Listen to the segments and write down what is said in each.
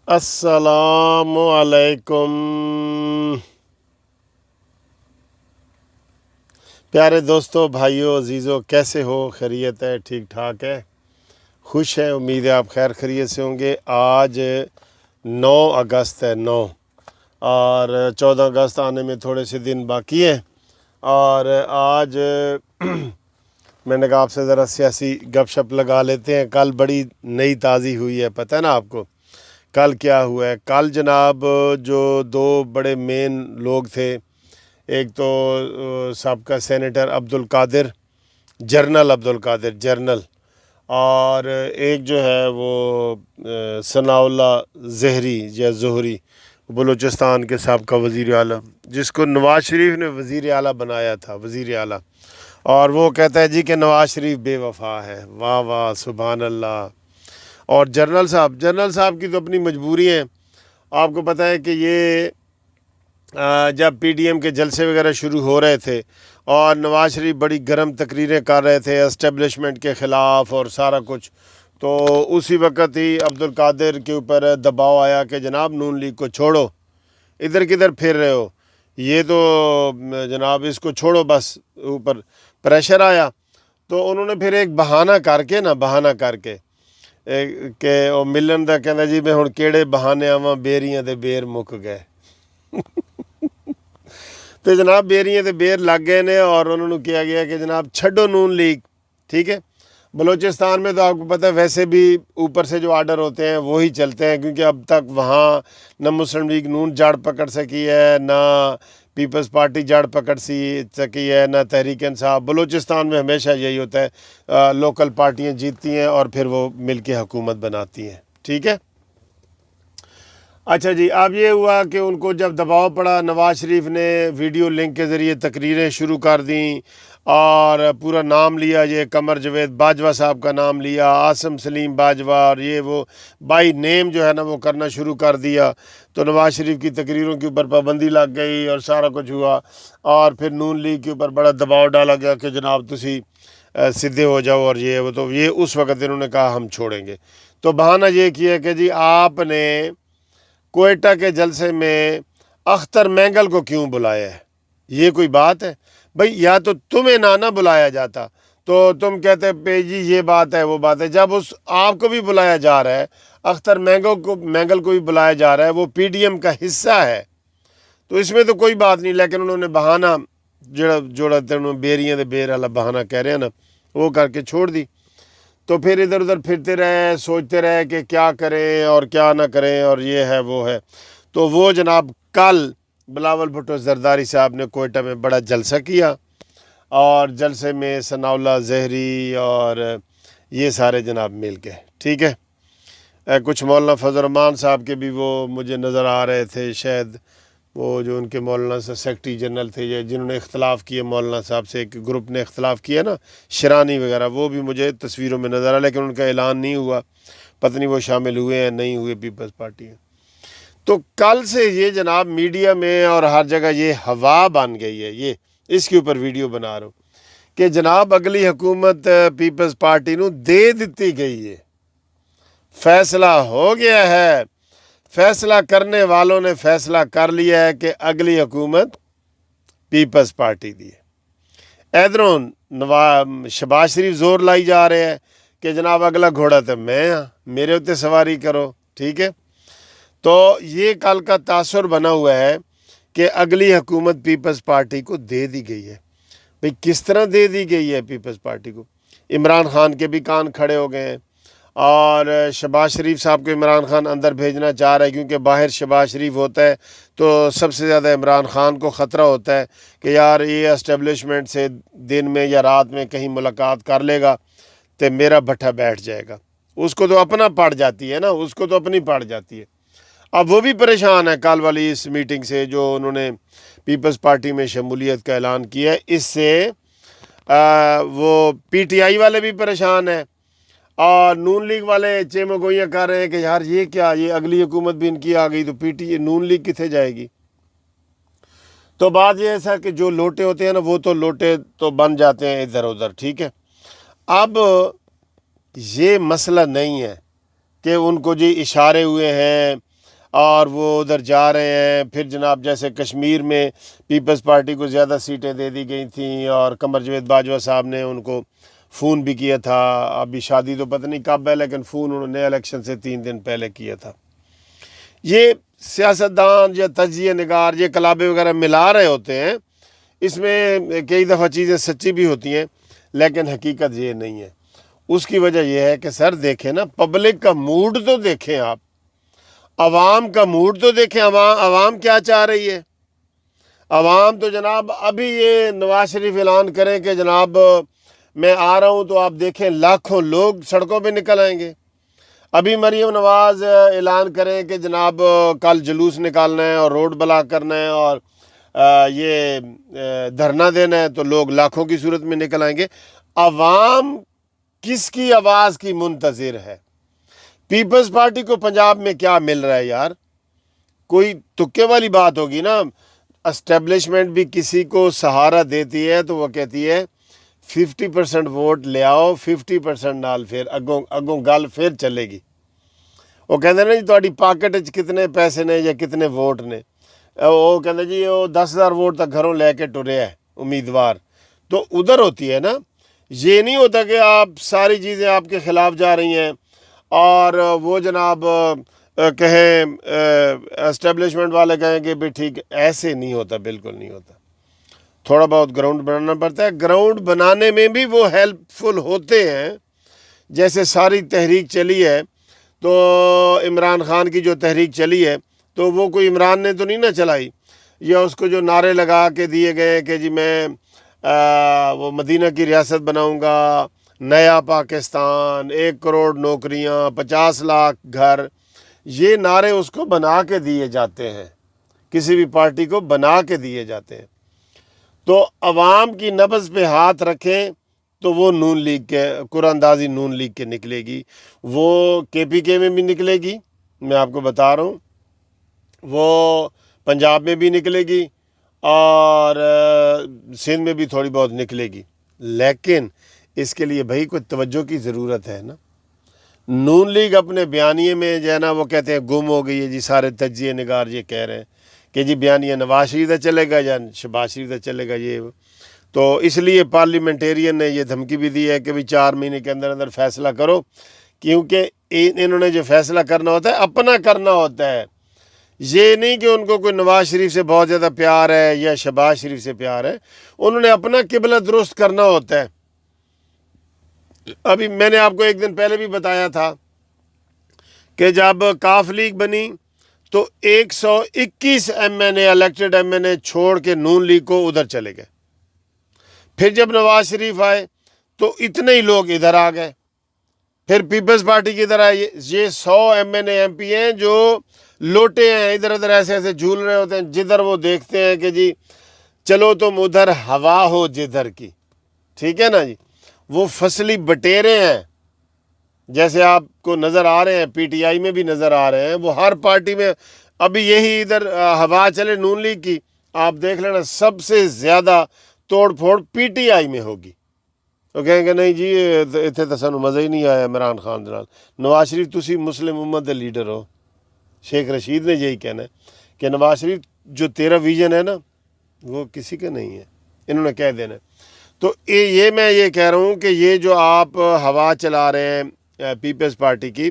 السلام علیکم پیارے دوستو، بھائیو، عزیزو، کیسے ہو؟ خیریت ہے؟ ٹھیک ٹھاک ہے؟ خوش ہے؟ امید ہے آپ خیر خیریت سے ہوں گے۔ آج 9 اگست ہے، 9 اور 14 اگست آنے میں تھوڑے سے دن باقی ہیں، اور آج میں نے کہا آپ سے ذرا سیاسی گپ شپ لگا لیتے ہیں۔ کل بڑی نئی تازی ہوئی ہے، پتہ ہے نا آپ کو کل کیا ہوا ہے؟ کل جناب جو 2 بڑے مین لوگ تھے، ایک تو سابقہ senator Abdul Qadir, general Abdul Qadir general, اور ایک جو ہے وہ ثناء اللہ زہری یا زہری، بلوچستان کے سابقہ وزیر اعلیٰ، جس کو نواز شریف نے وزیر اعلیٰ بنایا تھا، وزیر اعلیٰ، اور وہ کہتا ہے جی کہ نواز شریف بے وفا ہے۔ واہ واہ، سبحان اللہ۔ اور جنرل صاحب کی تو اپنی مجبوری ہیں۔ آپ کو پتہ ہے کہ یہ جب پی ڈی ایم کے جلسے وغیرہ شروع ہو رہے تھے اور نواز شریف بڑی گرم تقریریں کر رہے تھے اسٹیبلشمنٹ کے خلاف اور سارا کچھ، تو اسی وقت ہی عبدالقادر کے اوپر دباؤ آیا کہ جناب نون لیگ کو چھوڑو، ادھر کدھر پھر رہے ہو، یہ تو جناب اس کو چھوڑو، بس اوپر پریشر آیا۔ تو انہوں نے پھر ایک بہانہ کر کے کہ وہ ملن دا کہندا جی میں ہن کیڑے بہانے آواں، بیریاں دے بیر مک گئے۔ تو جناب بیریاں دے بیر لگ گئے نے، اور انہوں نے کیا گیا کہ جناب چھڈو نون لیگ، ٹھیک ہے۔ بلوچستان میں تو آپ کو پتہ ہے ویسے بھی اوپر سے جو آرڈر ہوتے ہیں وہی چلتے ہیں، کیونکہ اب تک وہاں نہ مسلم لیگ نون جڑ پکڑ سکی ہے، نہ پیپلز پارٹی جڑ پکڑ سکی ہے، نہ تحریک انصاف۔ بلوچستان میں ہمیشہ یہی ہوتا ہے، لوکل پارٹیاں جیتتی ہیں اور پھر وہ مل کے حکومت بناتی ہیں، ٹھیک ہے۔ اچھا جی، اب یہ ہوا کہ ان کو جب دباؤ پڑا، نواز شریف نے ویڈیو لنک کے ذریعے تقریریں شروع کر دیں اور پورا نام لیا، یہ قمر جاوید باجوہ صاحب کا نام لیا، عاصم سلیم باجوہ، اور یہ وہ بائی نیم جو ہے نا وہ کرنا شروع کر دیا۔ تو نواز شریف کی تقریروں کے اوپر پابندی لگ گئی اور سارا کچھ ہوا، اور پھر نون لیگ کے اوپر بڑا دباؤ ڈالا گیا کہ جناب تسی سدھے ہو جاؤ، اور یہ وہ، تو یہ اس وقت انہوں نے کہا ہم چھوڑیں گے۔ تو بہانہ یہ کیا کہ جی آپ نے کوئٹہ کے جلسے میں اختر مینگل کو کیوں بلایا ہے؟ یہ کوئی بات ہے بھئی؟ یا تو تمہیں نہ بلایا جاتا تو تم کہتے پہ جی یہ بات ہے وہ بات ہے۔ جب آپ کو بھی بلایا جا رہا ہے، اختر مینگل کو بھی بلایا جا رہا ہے، وہ پی ڈی ایم کا حصہ ہے، تو اس میں تو کوئی بات نہیں، لیکن انہوں نے بہانہ جوڑا تھا، انہوں نے بیریاں دے بیر والا بہانہ کہہ رہے ہیں نا، وہ کر کے چھوڑ دی۔ تو پھر ادھر ادھر پھرتے رہے، سوچتے رہے کہ کیا کریں اور کیا نہ کریں، اور یہ ہے وہ ہے۔ تو وہ جناب کل بلاول بھٹو زرداری صاحب نے کوئٹہ میں بڑا جلسہ کیا، اور جلسے میں ثناء اللہ زہری اور یہ سارے جناب مل گئے، ٹھیک ہے۔ کچھ مولانا فضل الرحمان صاحب کے بھی وہ مجھے نظر آ رہے تھے، شاید وہ جو ان کے مولانا سے سیکٹری جنرل تھے، جنہوں نے اختلاف کیے مولانا صاحب سے، ایک گروپ نے اختلاف کیا نا، شرانی وغیرہ، وہ بھی مجھے تصویروں میں نظر آیا، لیکن ان کا اعلان نہیں ہوا، پتہ نہیں وہ شامل ہوئے ہیں نہیں ہوئے پیپلز پارٹی ہیں۔ تو کل سے یہ جناب میڈیا میں اور ہر جگہ یہ ہوا بن گئی ہے، یہ اس کے اوپر ویڈیو بنا رہا ہوں کہ جناب اگلی حکومت پیپلز پارٹی نو دے دیتی گئی ہے، فیصلہ ہو گیا ہے، فیصلہ کرنے والوں نے فیصلہ کر لیا ہے کہ اگلی حکومت پیپلز پارٹی دی ہے۔ ادھروں شہباز شریف زور لائی جا رہے ہیں کہ جناب اگلا گھوڑا تو میں ہاں، میرے اتنے سواری کرو، ٹھیک ہے۔ تو یہ کل کا تاثر بنا ہوا ہے کہ اگلی حکومت پیپلز پارٹی کو دے دی گئی ہے۔ بھئی کس طرح دے دی گئی ہے پیپلز پارٹی کو؟ عمران خان کے بھی کان کھڑے ہو گئے ہیں، اور شہباز شریف صاحب کو عمران خان اندر بھیجنا چاہ رہا ہے، کیونکہ باہر شہباز شریف ہوتا ہے تو سب سے زیادہ عمران خان کو خطرہ ہوتا ہے کہ یار یہ اسٹیبلشمنٹ سے دن میں یا رات میں کہیں ملاقات کر لے گا تو میرا بھٹا بیٹھ جائے گا، اس کو تو اپنا پڑ جاتی ہے نا، اس کو تو اپنی پڑ جاتی ہے۔ اب وہ بھی پریشان ہے کل والی اس میٹنگ سے جو انہوں نے پیپلز پارٹی میں شمولیت کا اعلان کیا ہے، اس سے وہ پی ٹی آئی والے بھی پریشان ہیں، اور نون لیگ والے چیمو گوئیاں کر رہے ہیں کہ یار یہ کیا، یہ اگلی حکومت بھی ان کی آ گئی تو نون لیگ کتنے جائے گی؟ تو بات یہ ایسا کہ جو لوٹے ہوتے ہیں نا وہ تو لوٹے تو بن جاتے ہیں ادھر ادھر، ٹھیک ہے۔ اب یہ مسئلہ نہیں ہے کہ ان کو جی اشارے ہوئے ہیں اور وہ ادھر جا رہے ہیں. پھر جناب جیسے کشمیر میں پیپلز پارٹی کو زیادہ سیٹیں دے دی گئی تھیں اور قمر جاوید باجوہ صاحب نے ان کو فون بھی کیا تھا. ابھی شادی تو پتہ نہیں کب ہے لیکن فون انہوں نے الیکشن سے 3 دن پہلے کیا تھا. یہ سیاستدان یا تجزیہ نگار یہ کلابے وغیرہ ملا رہے ہوتے ہیں. اس میں کئی دفعہ چیزیں سچی بھی ہوتی ہیں لیکن حقیقت یہ نہیں ہے. اس کی وجہ یہ ہے کہ سر دیکھیں نا, پبلک کا موڈ تو دیکھیں آپ, عوام کا موڈ تو دیکھیں. عوام کیا چاہ رہی ہے؟ عوام تو جناب ابھی یہ نواز شریف اعلان کریں کہ جناب میں آ رہا ہوں تو آپ دیکھیں لاکھوں لوگ سڑکوں پہ نکل آئیں گے. ابھی مریم نواز اعلان کریں کہ جناب کل جلوس نکالنا ہے اور روڈ بلاک کرنا ہے اور یہ دھرنا دینا ہے تو لوگ لاکھوں کی صورت میں نکل آئیں گے. عوام کس کی آواز کی منتظر ہے؟ پیپلز پارٹی کو پنجاب میں کیا مل رہا ہے یار؟ کوئی تکے والی بات ہوگی نا. اسٹیبلشمنٹ بھی کسی کو سہارا دیتی ہے تو وہ کہتی ہے 50% ووٹ لے آؤ, 50% نال پھر اگوں گل پھر چلے گی. وہ کہتے ہیں نا جی تہاڈی پاکٹ وچ کتنے پیسے نے یا کتنے ووٹ نے. وہ کہتے جی وہ 10,000 ووٹ تک گھروں لے کے ٹرے ہے امیدوار. تو ادھر ہوتی ہے نا. یہ نہیں ہوتا کہ آپ ساری چیزیں آپ کے خلاف جا رہی ہیں اور وہ جناب کہیں اسٹیبلشمنٹ والے کہیں کہ بھی ٹھیک. ایسے نہیں ہوتا, بالکل نہیں ہوتا. تھوڑا بہت گراؤنڈ بنانا پڑتا ہے. گراؤنڈ بنانے میں بھی وہ ہیلپ فل ہوتے ہیں. جیسے ساری تحریک چلی ہے تو عمران خان کی جو تحریک چلی ہے تو وہ کوئی عمران نے تو نہیں نہ چلائی, یا اس کو جو نعرے لگا کے دیے گئے کہ جی میں وہ مدینہ کی ریاست بناؤں گا, نیا پاکستان, 1 کروڑ نوکریاں, 50 لاکھ گھر, یہ نعرے اس کو بنا کے دیے جاتے ہیں, کسی بھی پارٹی کو بنا کے دیے جاتے ہیں. تو عوام کی نبض پہ ہاتھ رکھیں تو وہ نون لیگ کے قرآن اندازی نون لیگ کے نکلے گی, وہ KPK میں بھی نکلے گی, میں آپ کو بتا رہا ہوں, وہ پنجاب میں بھی نکلے گی اور سندھ میں بھی تھوڑی بہت نکلے گی. لیکن اس کے لیے بھائی کوئی توجہ کی ضرورت ہے نا. نون لیگ اپنے بیانیے میں جو ہے نا وہ کہتے ہیں گم ہو گئی ہے جی. سارے تجزیہ نگار یہ کہہ رہے ہیں کہ جی بیانیہ نواز شریف چلے گا یا شہباز شریف چلے گا. یہ تو اس لیے پارلیمنٹیرین نے یہ دھمکی بھی دی ہے کہ بھی 4 مہینے کے اندر اندر فیصلہ کرو, کیونکہ انہوں نے جو فیصلہ کرنا ہوتا ہے اپنا کرنا ہوتا ہے. یہ نہیں کہ ان کو کوئی نواز شریف سے بہت زیادہ پیار ہے یا شہباز شریف سے پیار ہے, انہوں نے اپنا قبلہ درست کرنا ہوتا ہے. ابھی میں نے آپ کو ایک دن پہلے بھی بتایا تھا کہ جب کاف لیگ بنی تو 121 MNA الیکٹڈ MNA چھوڑ کے نون لیگ کو ادھر چلے گئے. پھر جب نواز شریف آئے تو اتنے ہی لوگ ادھر آ گئے. پھر پیپلز پارٹی کی ادھر آئے. یہ 100 MNA MP ہیں جو لوٹے ہیں, ادھر ادھر ایسے ایسے جھول رہے ہوتے ہیں, جدھر وہ دیکھتے ہیں کہ جی چلو تم ادھر ہوا ہو جدھر کی, ٹھیک ہے نا جی. وہ فصلی بٹیرے ہیں جیسے آپ کو نظر آ رہے ہیں, PTI میں بھی نظر آ رہے ہیں, وہ ہر پارٹی میں. ابھی یہی ادھر ہوا چلے نون لیگ کی, آپ دیکھ لینا سب سے زیادہ توڑ پھوڑ PTI میں ہوگی. وہ کہیں گے نہیں جی اتنے تو سانو مزہ ہی نہیں آیا عمران خان دے نال. نواز شریف تسی مسلم امت دے لیڈر ہو. شیخ رشید نے یہی کہنا ہے کہ نواز شریف جو تیرا ویژن ہے نا وہ کسی کا نہیں ہے, انہوں نے کہہ دینا ہے. تو یہ میں یہ کہہ رہا ہوں کہ یہ جو آپ ہوا چلا رہے ہیں پیپلز پارٹی کی,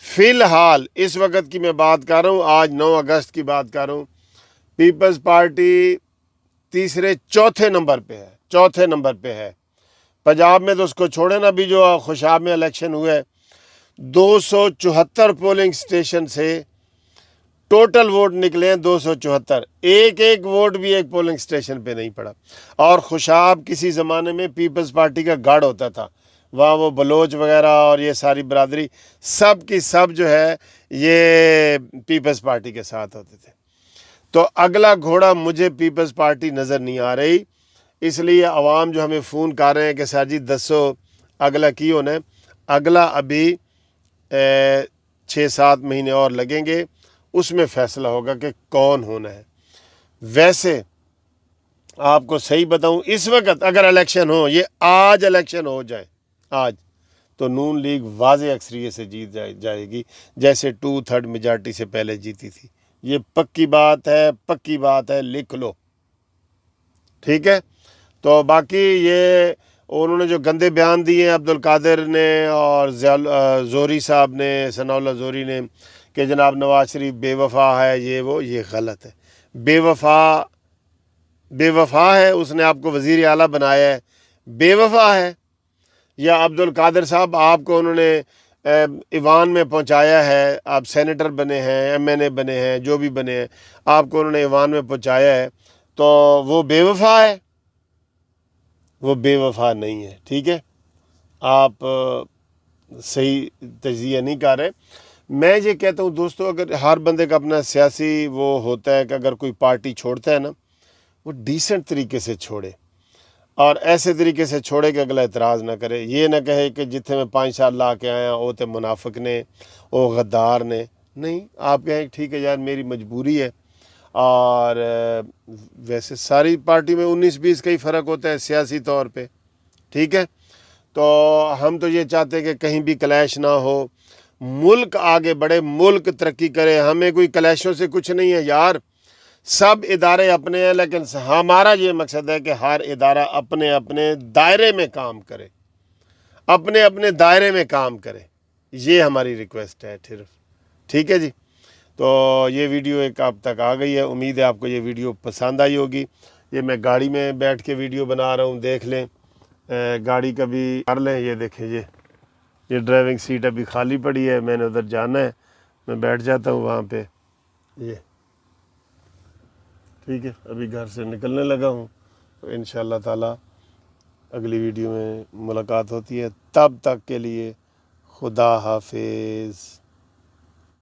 فی الحال اس وقت کی میں بات کر رہا ہوں, آج 9 اگست کی بات کر رہا ہوں, پیپلز پارٹی چوتھے نمبر پہ ہے. پنجاب میں تو اس کو چھوڑے نا, ابھی جو خوشاب میں الیکشن ہوئے 274 پولنگ سٹیشن سے ٹوٹل ووٹ نکلے ہیں 274. ایک ووٹ بھی ایک پولنگ سٹیشن پہ نہیں پڑا. اور خوشاب کسی زمانے میں پیپلز پارٹی کا گڑھ ہوتا تھا, وہاں وہ بلوچ وغیرہ اور یہ ساری برادری سب کی سب جو ہے یہ پیپلز پارٹی کے ساتھ ہوتے تھے. تو اگلا گھوڑا مجھے پیپلز پارٹی نظر نہیں آ رہی. اس لیے عوام جو ہمیں فون کر رہے ہیں کہ سر جی دسو اگلا کی ہونا ہے. اگلا ابھی 6-7 مہینے اور لگیں گے, اس میں فیصلہ ہوگا کہ کون ہونا ہے. ویسے آپ کو صحیح بتاؤں, اس وقت اگر الیکشن ہو, یہ آج الیکشن ہو جائے آج, تو نون لیگ واضح اکثریت سے جیت جائے گی، جیسے 2/3 میجارٹی سے پہلے جیتی تھی۔ یہ پکی بات ہے، لکھ لو، ٹھیک ہے۔ تو باقی یہ انہوں نے جو گندے بیان دیے ہیں عبدالقادر نے اور زوری صاحب نے، ثناء اللہ زوری نے، کہ جناب نواز شریف بے وفا ہے، یہ غلط ہے۔ بے وفا ہے، اس نے آپ کو وزیر اعلیٰ بنایا ہے، بے وفا ہے؟ یا عبدالقادر صاحب آپ کو انہوں نے ایوان میں پہنچایا ہے، آپ سینیٹر بنے ہیں، ایم این اے بنے ہیں، جو بھی بنے ہیں، آپ کو انہوں نے ایوان میں پہنچایا ہے، تو وہ بے وفا ہے؟ وہ بے وفا نہیں ہے، ٹھیک ہے۔ آپ صحیح تجزیہ نہیں کر رہے۔ میں یہ کہتا ہوں دوستو، اگر ہر بندے کا اپنا سیاسی وہ ہوتا ہے کہ اگر کوئی پارٹی چھوڑتا ہے نا، وہ ڈیسنٹ طریقے سے چھوڑے، اور ایسے طریقے سے چھوڑے کہ اگلا اعتراض نہ کرے، یہ نہ کہے کہ جتنے میں 5 سال لا کے آیا وہ تے منافق نے، وہ غدار نے۔ نہیں، آپ کہیں ٹھیک ہے یار میری مجبوری ہے، اور ویسے ساری پارٹی میں 19-20 کا ہی فرق ہوتا ہے سیاسی طور پہ، ٹھیک ہے۔ تو ہم تو یہ چاہتے ہیں کہ کہیں بھی کلیش نہ ہو، ملک آگے بڑھے، ملک ترقی کرے، ہمیں کوئی کلیشوں سے کچھ نہیں ہے یار، سب ادارے اپنے ہیں، لیکن ہمارا یہ مقصد ہے کہ ہر ادارہ اپنے اپنے دائرے میں کام کرے، اپنے اپنے دائرے میں کام کرے، یہ ہماری ریکویسٹ ہے صرف، ٹھیک ہے جی۔ تو یہ ویڈیو ایک آپ تک آ گئی ہے، امید ہے آپ کو یہ ویڈیو پسند آئی ہوگی۔ یہ میں گاڑی میں بیٹھ کے ویڈیو بنا رہا ہوں، دیکھ لیں، گاڑی کبھی کر لیں۔ یہ دیکھیں، یہ ڈرائیونگ سیٹ ابھی خالی پڑی ہے، میں نے ادھر جانا ہے، میں بیٹھ جاتا ہوں وہاں پہ، یہ ٹھیک ہے۔ ابھی گھر سے نکلنے لگا ہوں، تو انشاءاللہ تعالی اگلی ویڈیو میں ملاقات ہوتی ہے، تب تک کے لیے خدا حافظ۔